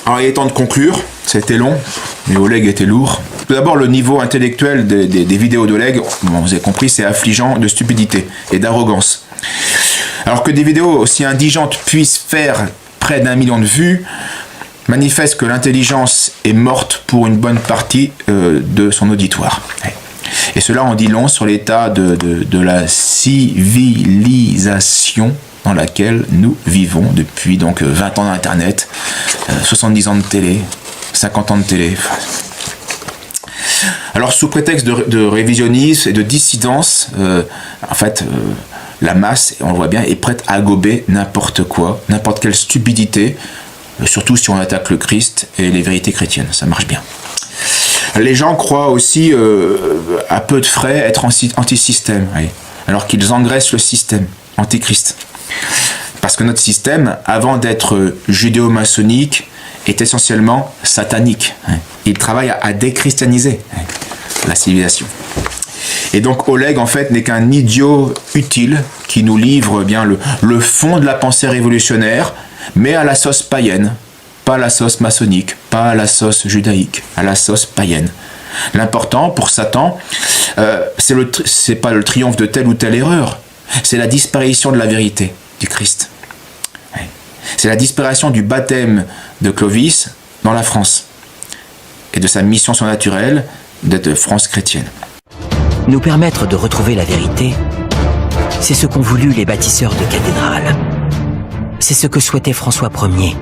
Alors il est temps de conclure, c'était long, mais Oleg était lourd. Tout d'abord, le niveau intellectuel des vidéos d'Oleg, bon, vous avez compris, c'est affligeant de stupidité et d'arrogance. Alors que des vidéos aussi indigentes puissent faire près d'1 million de vues, manifeste que l'intelligence est morte pour une bonne partie de son auditoire. Et cela en dit long sur l'état de la civilisation dans laquelle nous vivons depuis donc 20 ans d'Internet, 70 ans de télé, 50 ans de télé. Alors sous prétexte de révisionnisme et de dissidence, la masse, on le voit bien, est prête à gober n'importe quoi, n'importe quelle stupidité, surtout si on attaque le Christ et les vérités chrétiennes, ça marche bien. Les gens croient aussi à peu de frais être anti-système, alors qu'ils engraissent le système, antichrist. Parce que notre système, avant d'être judéo-maçonnique, est essentiellement satanique. Il travaille à déchristianiser la civilisation. Et donc Oleg, en fait, n'est qu'un idiot utile qui nous livre bien le fond de la pensée révolutionnaire, mais à la sauce païenne, pas à la sauce maçonnique, pas à la sauce judaïque, à la sauce païenne. L'important pour Satan, c'est pas le triomphe de telle ou telle erreur, c'est la disparition de la vérité du Christ. C'est la disparition du baptême de Clovis dans la France et de sa mission surnaturelle d'être France chrétienne. Nous permettre de retrouver la vérité, c'est ce qu'ont voulu les bâtisseurs de cathédrales. C'est ce que souhaitait François Ier.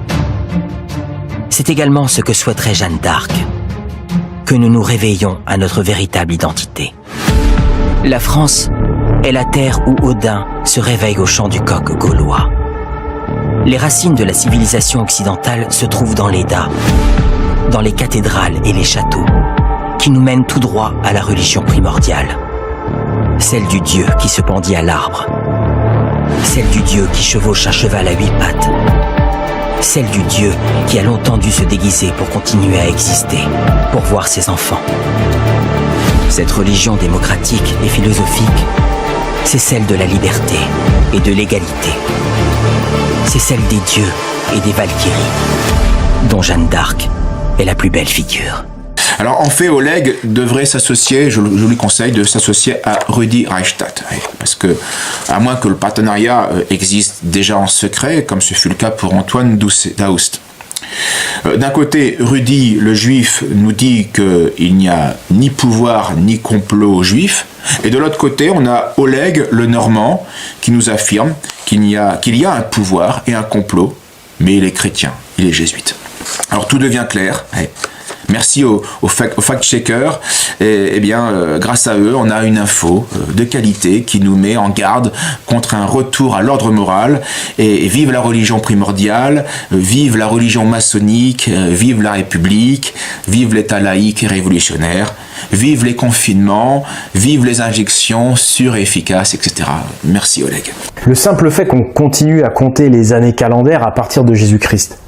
C'est également ce que souhaiterait Jeanne d'Arc. Que nous nous réveillions à notre véritable identité. La France est la terre où Odin se réveille au chant du coq gaulois. Les racines de la civilisation occidentale se trouvent dans l'Edda, dans les cathédrales et les châteaux, qui nous mènent tout droit à la religion primordiale. Celle du Dieu qui se pendit à l'arbre. Celle du Dieu qui chevauche un cheval à 8 pattes. Celle du Dieu qui a longtemps dû se déguiser pour continuer à exister, pour voir ses enfants. Cette religion démocratique et philosophique, c'est celle de la liberté et de l'égalité. C'est celle des dieux et des valkyries, dont Jeanne d'Arc est la plus belle figure. Alors en fait, Oleg devrait s'associer, je lui conseille de s'associer à Rudi Reichstadt, parce que, à moins que le partenariat existe déjà en secret, comme ce fut le cas pour Antoine Daoust. D'un côté, Rudi, le juif, nous dit qu'il n'y a ni pouvoir ni complot juif, et de l'autre côté, on a Oleg, le normand, qui nous affirme qu'il y a un pouvoir et un complot, mais il est chrétien, il est jésuite. Alors tout devient clair. Merci aux fact-checkers, grâce à eux, on a une info de qualité qui nous met en garde contre un retour à l'ordre moral, et vive la religion primordiale, vive la religion maçonnique, vive la République, vive l'État laïque et révolutionnaire, vive les confinements, vive les injections sûres et efficaces, etc. Merci Oleg. Le simple fait qu'on continue à compter les années calendaires à partir de Jésus-Christ,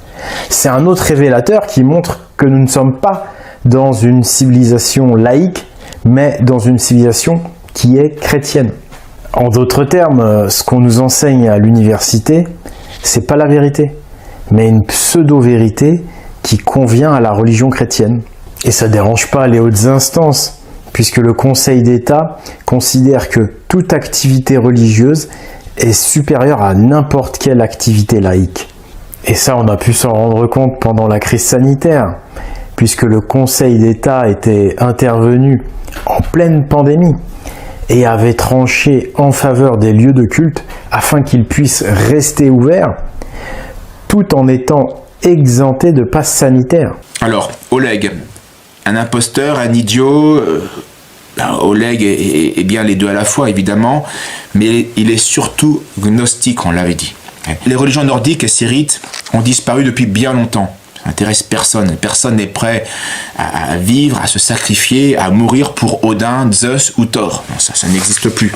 c'est un autre révélateur qui montre que nous ne sommes pas dans une civilisation laïque, mais dans une civilisation qui est chrétienne. En d'autres termes, ce qu'on nous enseigne à l'université, c'est pas la vérité, mais une pseudo-vérité qui convient à la religion chrétienne. Et ça dérange pas les hautes instances, puisque le Conseil d'État considère que toute activité religieuse est supérieure à n'importe quelle activité laïque. Et ça, on a pu s'en rendre compte pendant la crise sanitaire, puisque le Conseil d'État était intervenu en pleine pandémie et avait tranché en faveur des lieux de culte afin qu'ils puissent rester ouverts, tout en étant exemptés de passe sanitaire. Alors, Oleg, un imposteur, un idiot... Oleg est bien les deux à la fois, évidemment, mais il est surtout gnostique, on l'avait dit. Les religions nordiques et syrites ont disparu depuis bien longtemps. Ça n'intéresse personne. Personne n'est prêt à vivre, à se sacrifier, à mourir pour Odin, Zeus ou Thor. Non, ça n'existe plus.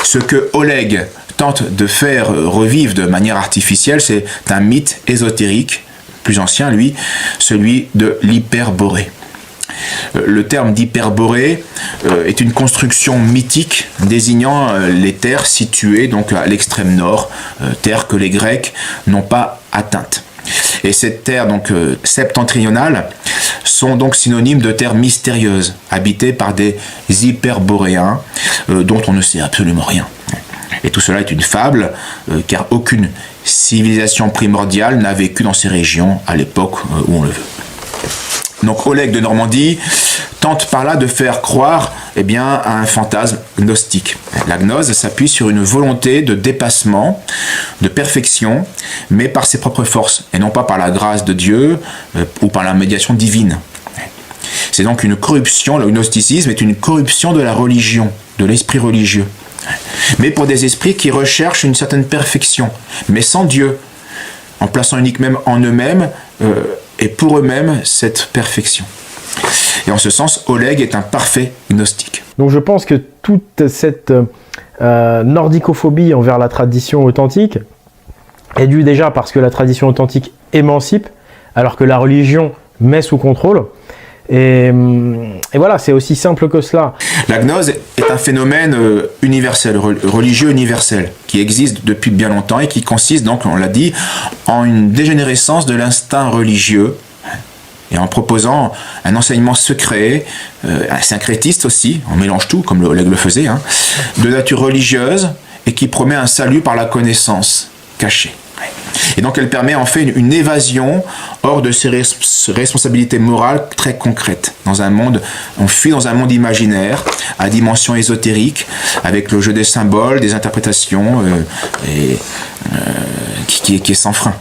Ce que Oleg tente de faire revivre de manière artificielle, c'est un mythe ésotérique, plus ancien lui, celui de l'hyperborée. Le terme d'hyperborée est une construction mythique désignant les terres situées donc à l'extrême nord, terres que les Grecs n'ont pas atteintes. Et ces terres donc septentrionales sont donc synonymes de terres mystérieuses, habitées par des hyperboréens dont on ne sait absolument rien. Et tout cela est une fable, car aucune civilisation primordiale n'a vécu dans ces régions à l'époque où on le veut. Donc Oleg de Normandie tente par là de faire croire à un fantasme gnostique. La gnose s'appuie sur une volonté de dépassement, de perfection, mais par ses propres forces, et non pas par la grâce de Dieu ou par la médiation divine. C'est donc une corruption, le gnosticisme est une corruption de la religion, de l'esprit religieux. Mais pour des esprits qui recherchent une certaine perfection, mais sans Dieu, en plaçant uniquement en eux-mêmes et pour eux-mêmes cette perfection. Et en ce sens, Oleg est un parfait gnostique. Donc je pense que toute cette nordicophobie envers la tradition authentique est due déjà parce que la tradition authentique émancipe, alors que la religion met sous contrôle. Et voilà, c'est aussi simple que cela. La gnose est un phénomène universel, religieux universel, qui existe depuis bien longtemps et qui consiste donc, on l'a dit, en une dégénérescence de l'instinct religieux et en proposant un enseignement secret, un syncrétiste aussi, on mélange tout comme Oleg le faisait, de nature religieuse et qui promet un salut par la connaissance cachée. Et donc elle permet en fait une évasion hors de ses responsabilités morales très concrètes. On fuit dans un monde imaginaire, à dimension ésotérique, avec le jeu des symboles, des interprétations, qui est sans frein.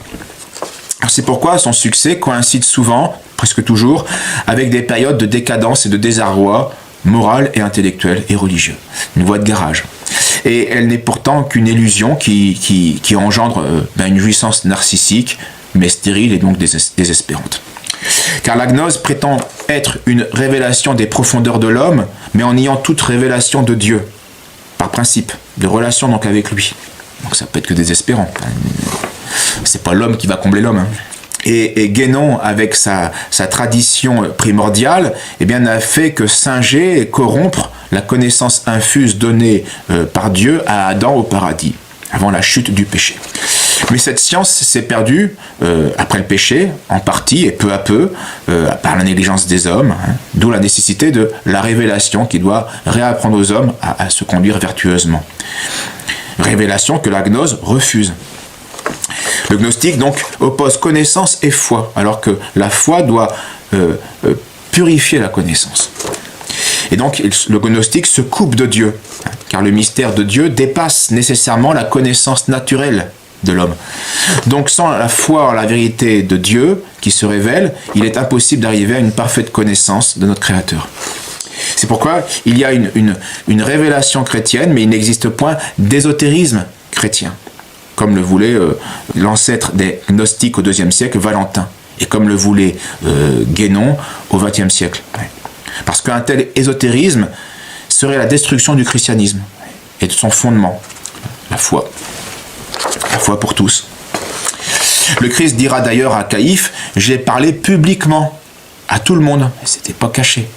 Alors c'est pourquoi son succès coïncide souvent, presque toujours, avec des périodes de décadence et de désarroi moral et intellectuel et religieux. Une voie de garage. Et elle n'est pourtant qu'une illusion qui engendre une jouissance narcissique, mais stérile et donc désespérante. Car la gnose prétend être une révélation des profondeurs de l'homme, mais en niant toute révélation de Dieu, par principe, de relation donc avec lui. Donc ça peut être que désespérant. C'est pas l'homme qui va combler l'homme. Et Guénon, avec sa tradition primordiale, n'a fait que singer et corrompre la connaissance infuse donnée par Dieu à Adam au paradis, avant la chute du péché. Mais cette science s'est perdue après le péché, en partie et peu à peu, par la négligence des hommes, d'où la nécessité de la révélation qui doit réapprendre aux hommes à se conduire vertueusement. Révélation que la gnose refuse. Le gnostique, donc, oppose connaissance et foi, alors que la foi doit purifier la connaissance. Et donc, le gnostique se coupe de Dieu, car le mystère de Dieu dépasse nécessairement la connaissance naturelle de l'homme. Donc, sans la foi en la vérité de Dieu qui se révèle, il est impossible d'arriver à une parfaite connaissance de notre Créateur. C'est pourquoi il y a une révélation chrétienne, mais il n'existe point d'ésotérisme chrétien, comme le voulait l'ancêtre des gnostiques au IIe siècle, Valentin, et comme le voulait Guénon au XXe siècle. Parce qu'un tel ésotérisme serait la destruction du christianisme et de son fondement, la foi pour tous. Le Christ dira d'ailleurs à Caïphe, « J'ai parlé publiquement à tout le monde ». C'était pas caché.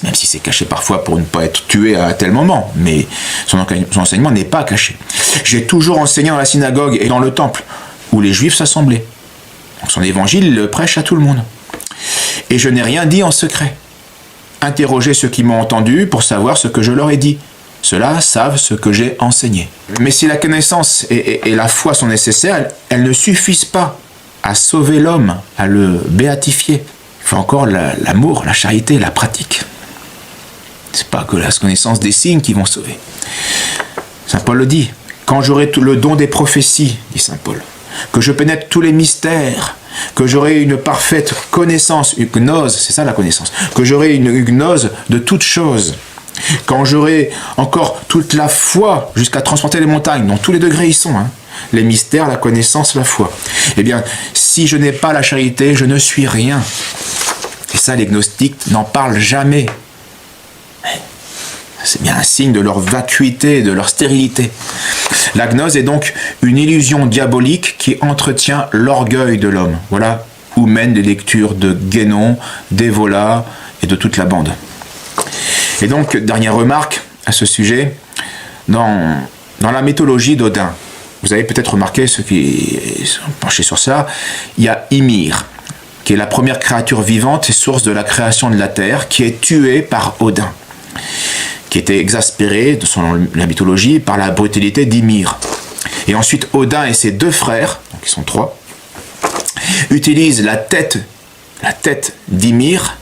Même si c'est caché parfois pour ne pas être tué à tel moment, mais son enseignement n'est pas caché. J'ai toujours enseigné dans la synagogue et dans le temple, où les Juifs s'assemblaient. Donc son évangile, il le prêche à tout le monde. Et je n'ai rien dit en secret. Interrogez ceux qui m'ont entendu pour savoir ce que je leur ai dit. Ceux-là savent ce que j'ai enseigné. Mais si la connaissance et la foi sont nécessaires, elles ne suffisent pas à sauver l'homme, à le béatifier. Il faut encore l'amour, la charité, la pratique. C'est pas que la connaissance des signes qui vont sauver. Saint Paul le dit. Quand j'aurai le don des prophéties, dit Saint Paul, que je pénètre tous les mystères, que j'aurai une parfaite connaissance, une gnose, c'est ça la connaissance, que j'aurai une gnose de toutes choses, quand j'aurai encore toute la foi jusqu'à transporter les montagnes, dont tous les degrés y sont, les mystères, la connaissance, la foi. Eh bien, si je n'ai pas la charité, je ne suis rien. Et ça, les gnostiques n'en parlent jamais. C'est bien un signe de leur vacuité, de leur stérilité. La gnose est donc une illusion diabolique qui entretient l'orgueil de l'homme. Voilà où mènent les lectures de Guénon, d'Evola et de toute la bande. Et donc, dernière remarque à ce sujet, dans la mythologie d'Odin, vous avez peut-être remarqué, ceux qui sont penchés sur ça, il y a Ymir, qui est la première créature vivante et source de la création de la Terre, qui est tuée par Odin, qui était exaspéré, selon la mythologie, par la brutalité d'Ymir. Et ensuite, Odin et ses deux frères, donc ils sont trois, utilisent la tête d'Ymir,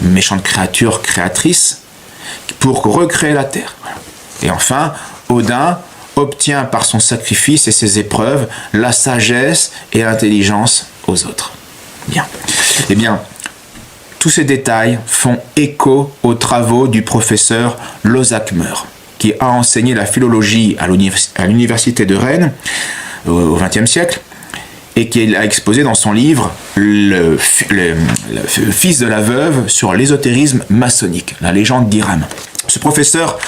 une méchante créature créatrice, pour recréer la Terre. Et enfin, Odin obtient par son sacrifice et ses épreuves la sagesse et l'intelligence aux autres. Bien. Eh bien, tous ces détails font écho aux travaux du professeur Losackmer, qui a enseigné la philologie à l'université de Rennes au XXe siècle et qui a exposé dans son livre le fils de la veuve sur l'ésotérisme maçonnique, la légende d'Hiram. Ce professeur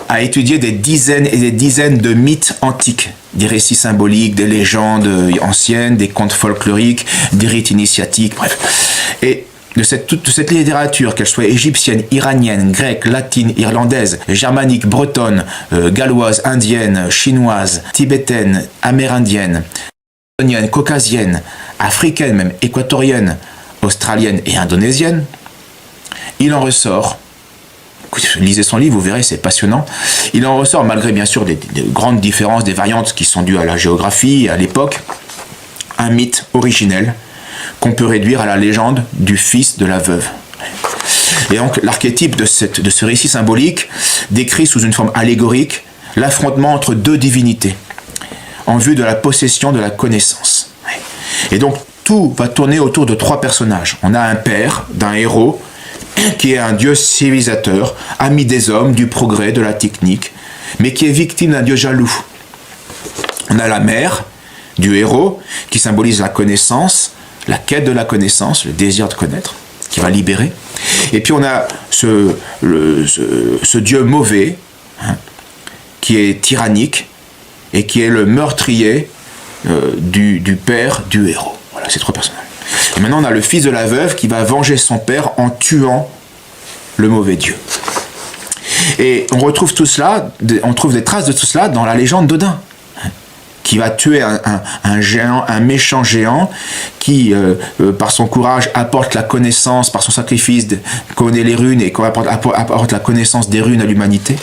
a étudié des dizaines et des dizaines de mythes antiques, des récits symboliques, des légendes anciennes, des contes folkloriques, des rites initiatiques, bref. Et de toute cette littérature, qu'elle soit égyptienne, iranienne, grecque, latine, irlandaise, germanique, bretonne, galloise, indienne, chinoise, tibétaine, amérindienne, caucasienne, africaine même, équatorienne, australienne et indonésienne, il en ressort, lisez son livre, vous verrez, c'est passionnant, il en ressort, malgré bien sûr des grandes différences, des variantes qui sont dues à la géographie et à l'époque, un mythe originel qu'on peut réduire à la légende du fils de la veuve. Et donc l'archétype de ce récit symbolique décrit sous une forme allégorique l'affrontement entre deux divinités en vue de la possession de la connaissance. Et donc tout va tourner autour de trois personnages. On a un père d'un héros qui est un dieu civilisateur, ami des hommes, du progrès, de la technique, mais qui est victime d'un dieu jaloux. On a la mère du héros qui symbolise la connaissance, la quête de la connaissance, le désir de connaître, qui va libérer. Et puis on a ce dieu mauvais, qui est tyrannique, et qui est le meurtrier du père du héros. Voilà, ces trois personnages. Et maintenant on a le fils de la veuve qui va venger son père en tuant le mauvais dieu. Et on retrouve tout cela, on trouve des traces de tout cela dans la légende d'Odin, qui va tuer un géant, un méchant géant, qui, par son courage, apporte la connaissance, par son sacrifice, connaît les runes et apporte la connaissance des runes à l'humanité.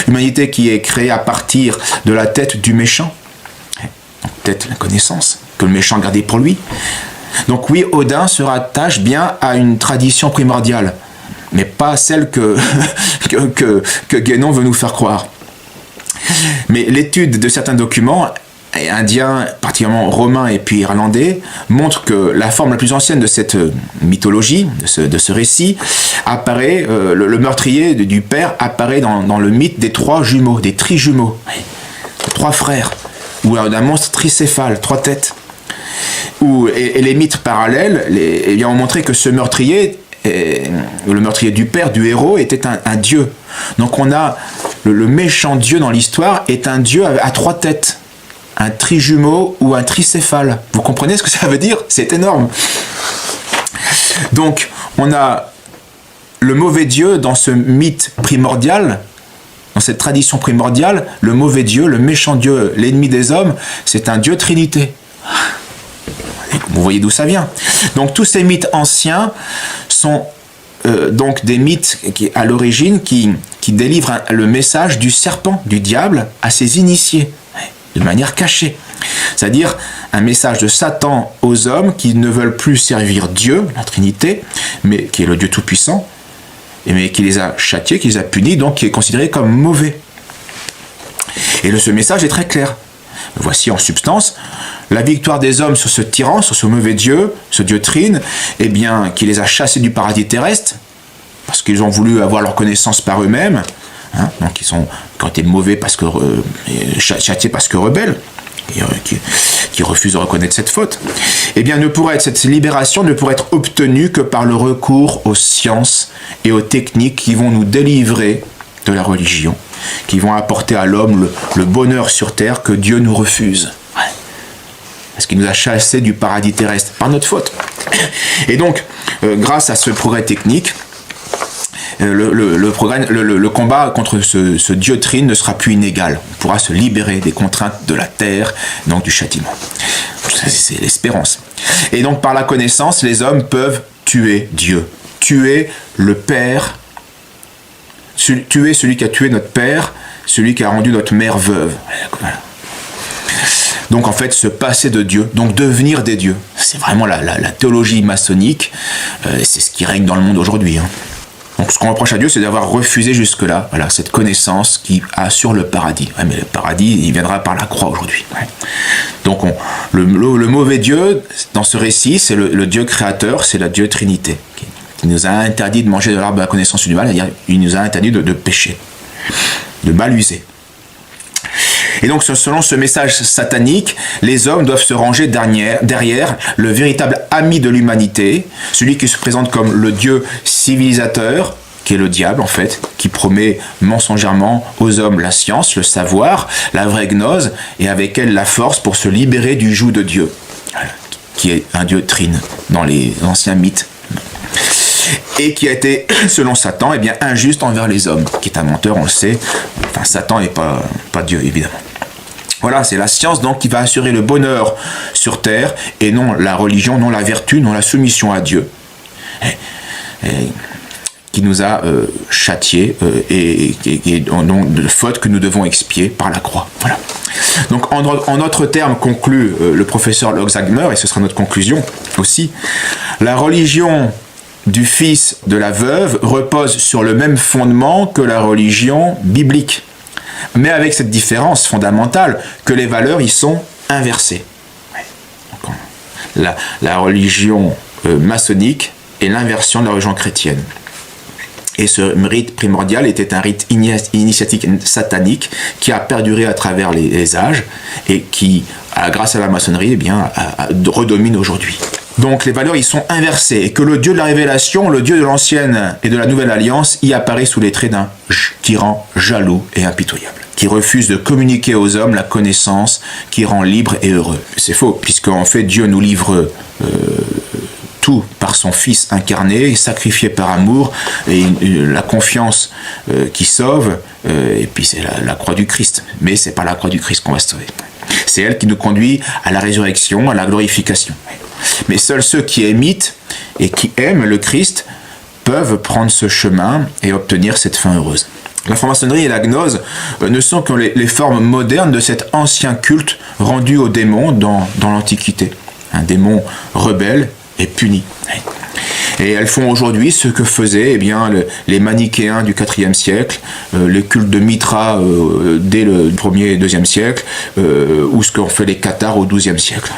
L'humanité qui est créée à partir de la tête du méchant. Donc, tête, la connaissance, que le méchant gardait pour lui. Donc oui, Odin se rattache bien à une tradition primordiale, mais pas celle que Guénon veut nous faire croire. Mais l'étude de certains documents indiens, particulièrement romains et puis irlandais, montre que la forme la plus ancienne de cette mythologie, de ce récit, apparaît, le meurtrier du père apparaît dans le mythe des trois jumeaux, des trijumeaux, trois frères, ou d'un monstre tricéphale, trois têtes. Et les mythes parallèles ont montré que ce meurtrier, le meurtrier du père, du héros, était un dieu. Donc on a le méchant dieu dans l'histoire est un dieu à trois têtes. Un trijumeau ou un tricéphale. Vous comprenez ce que ça veut dire? C'est énorme. Donc, on a le mauvais dieu dans ce mythe primordial, dans cette tradition primordiale, le mauvais dieu, le méchant dieu, l'ennemi des hommes, c'est un dieu trinité. Vous voyez d'où ça vient. Donc, tous ces mythes anciens sont donc des mythes qui, à l'origine, qui délivrent le message du serpent, du diable, à ses initiés, de manière cachée. C'est-à-dire un message de Satan aux hommes qui ne veulent plus servir Dieu, la Trinité, mais qui est le Dieu Tout-Puissant, mais qui les a châtiés, qui les a punis, donc qui est considéré comme mauvais. Et ce message est très clair. Voici en substance la victoire des hommes sur ce tyran, sur ce mauvais Dieu, ce Dieu Trine, eh bien, qui les a chassés du paradis terrestre, parce qu'ils ont voulu avoir leur connaissance par eux-mêmes, donc ils ont été mauvais parce que châtiés parce que rebelles, qui refusent de reconnaître cette faute. Eh bien, cette libération ne pourrait être obtenue que par le recours aux sciences et aux techniques qui vont nous délivrer de la religion, qui vont apporter à l'homme le bonheur sur terre que Dieu nous refuse. Parce qu'il nous a chassés du paradis terrestre par notre faute. Et donc, grâce à ce progrès technique, le combat contre ce Dieu trine ne sera plus inégal. On pourra se libérer des contraintes de la terre, donc du châtiment. C'est l'espérance. Et donc par la connaissance, les hommes peuvent tuer Dieu, tuer le Père, tuer celui qui a tué notre Père, celui qui a rendu notre mère veuve. Voilà. Donc en fait, se passer de Dieu, donc devenir des dieux. C'est vraiment la théologie maçonnique, c'est ce qui règne dans le monde aujourd'hui. Hein. Donc ce qu'on reproche à Dieu, c'est d'avoir refusé jusque-là cette connaissance qui assure le paradis. Ouais, mais le paradis, il viendra par la croix aujourd'hui. Ouais. Donc le mauvais Dieu, dans ce récit, c'est le Dieu créateur, c'est la Dieu Trinité, qui nous a interdit de manger de l'arbre de la connaissance du mal, c'est-à-dire il nous a interdit de pécher, de mal user. Et donc, selon ce message satanique, les hommes doivent se ranger derrière le véritable ami de l'humanité, celui qui se présente comme le Dieu civilisateur, qui est le diable en fait, qui promet mensongèrement aux hommes la science, le savoir, la vraie gnose, et avec elle la force pour se libérer du joug de Dieu, qui est un Dieu trine dans les anciens mythes. Et qui a été, selon Satan, injuste envers les hommes, qui est un menteur, on le sait. Enfin, Satan n'est pas Dieu, évidemment. Voilà, c'est la science donc qui va assurer le bonheur sur terre, et non la religion, non la vertu, non la soumission à Dieu, qui nous a châtiés, et donc de fautes que nous devons expier par la croix. Voilà. Donc en d'autres termes, conclut le professeur Loxagmer, et ce sera notre conclusion aussi, la religion du fils de la veuve repose sur le même fondement que la religion biblique, mais avec cette différence fondamentale que les valeurs y sont inversées. Donc, la religion maçonnique est l'inversion de la religion chrétienne. Et ce rite primordial était un rite initiatique satanique qui a perduré à travers les âges et qui, grâce à la maçonnerie, redomine aujourd'hui. Donc les valeurs y sont inversées et que le Dieu de la révélation, le Dieu de l'ancienne et de la nouvelle alliance y apparaît sous les traits d'un tyran jaloux et impitoyable, qui refuse de communiquer aux hommes la connaissance qui rend libre et heureux. C'est faux, puisque en fait Dieu nous livre tout par son Fils incarné, sacrifié par amour, et la confiance qui sauve, et puis c'est la croix du Christ. Mais c'est pas la croix du Christ qu'on va se sauver. C'est elle qui nous conduit à la résurrection, à la glorification. Mais seuls ceux qui imitent et qui aiment le Christ peuvent prendre ce chemin et obtenir cette fin heureuse. La franc-maçonnerie et la gnose ne sont que les formes modernes de cet ancien culte rendu aux démons dans l'Antiquité. Un démon rebelle et puni. Et elles font aujourd'hui ce que faisaient les manichéens du IVe siècle, les cultes de Mitra dès le 1er et 2e siècle, ou ce qu'ont fait les cathares au XIIe siècle.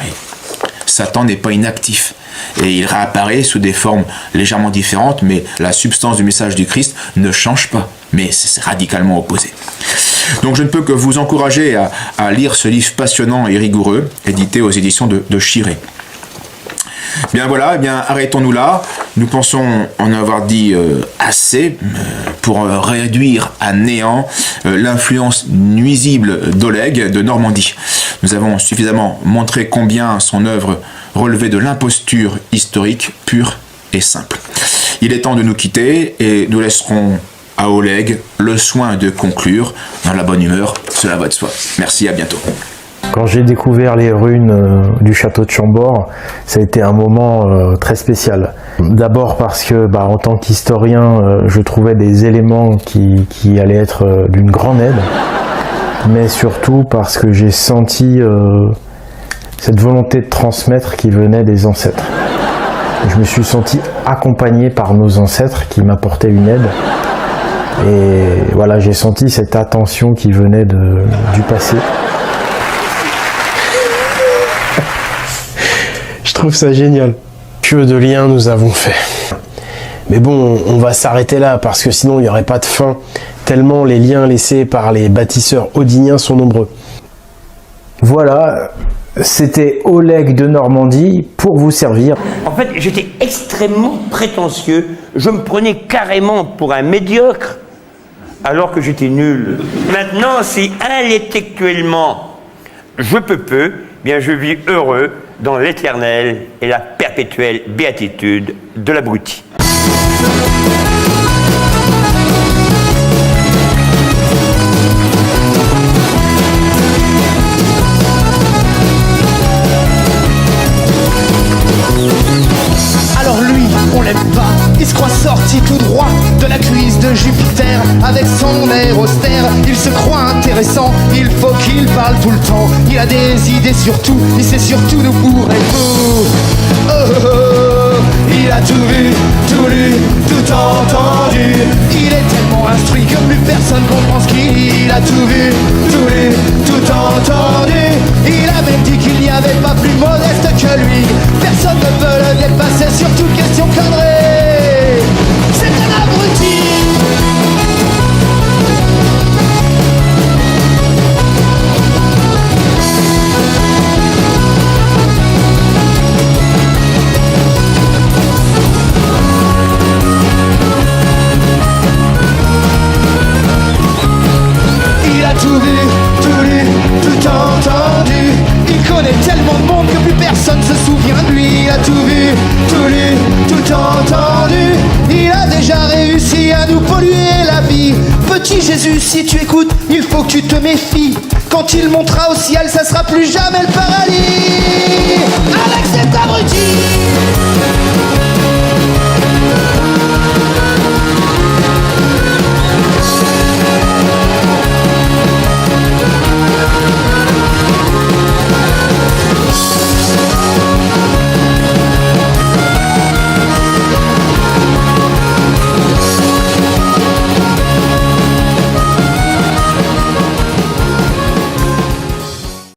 Satan n'est pas inactif et il réapparaît sous des formes légèrement différentes, mais la substance du message du Christ ne change pas, mais c'est radicalement opposé. Donc je ne peux que vous encourager à lire ce livre passionnant et rigoureux, édité aux éditions de Chiré. Bien voilà, arrêtons-nous là. Nous pensons en avoir dit assez pour réduire à néant l'influence nuisible d'Oleg de Normandie. Nous avons suffisamment montré combien son œuvre relevait de l'imposture historique pure et simple. Il est temps de nous quitter et nous laisserons à Oleg le soin de conclure dans la bonne humeur. Cela va de soi. Merci, à bientôt. Quand j'ai découvert les runes du château de Chambord, ça a été un moment très spécial. D'abord parce que, en tant qu'historien, je trouvais des éléments qui allaient être d'une grande aide, mais surtout parce que j'ai senti cette volonté de transmettre qui venait des ancêtres. Je me suis senti accompagné par nos ancêtres qui m'apportaient une aide. Et voilà, j'ai senti cette attention qui venait du passé. Je trouve ça génial. Que de liens nous avons fait. Mais bon, on va s'arrêter là parce que sinon il n'y aurait pas de fin, tellement les liens laissés par les bâtisseurs odiniens sont nombreux. Voilà, c'était Oleg de Normandie pour vous servir. En fait, j'étais extrêmement prétentieux. Je me prenais carrément pour un médiocre alors que j'étais nul. Maintenant, si intellectuellement je peux peu, bien je vis heureux dans l'éternelle et la perpétuelle béatitude de l'abruti. Il a des idées sur tout, il sait surtout nous bourrer fou. Oh, oh, oh. Il a tout vu, tout lu, tout entendu. Il est tellement instruit que plus personne comprend ce qu'il a tout vu, tout lu, tout entendu. Il a même dit qu'il n'y avait pas plus modeste que lui. Personne ne peut le dépasser sur toute question cadrée. C'est un abruti. Tout vu, tout lu, tout entendu. Il connaît tellement de monde que plus personne se souvient de lui. Il a tout vu, tout lu, tout entendu. Il a déjà réussi à nous polluer la vie. Petit Jésus, si tu écoutes, il faut que tu te méfies. Quand il montera au ciel, ça sera plus jamais le paradis. Avec cet abruti.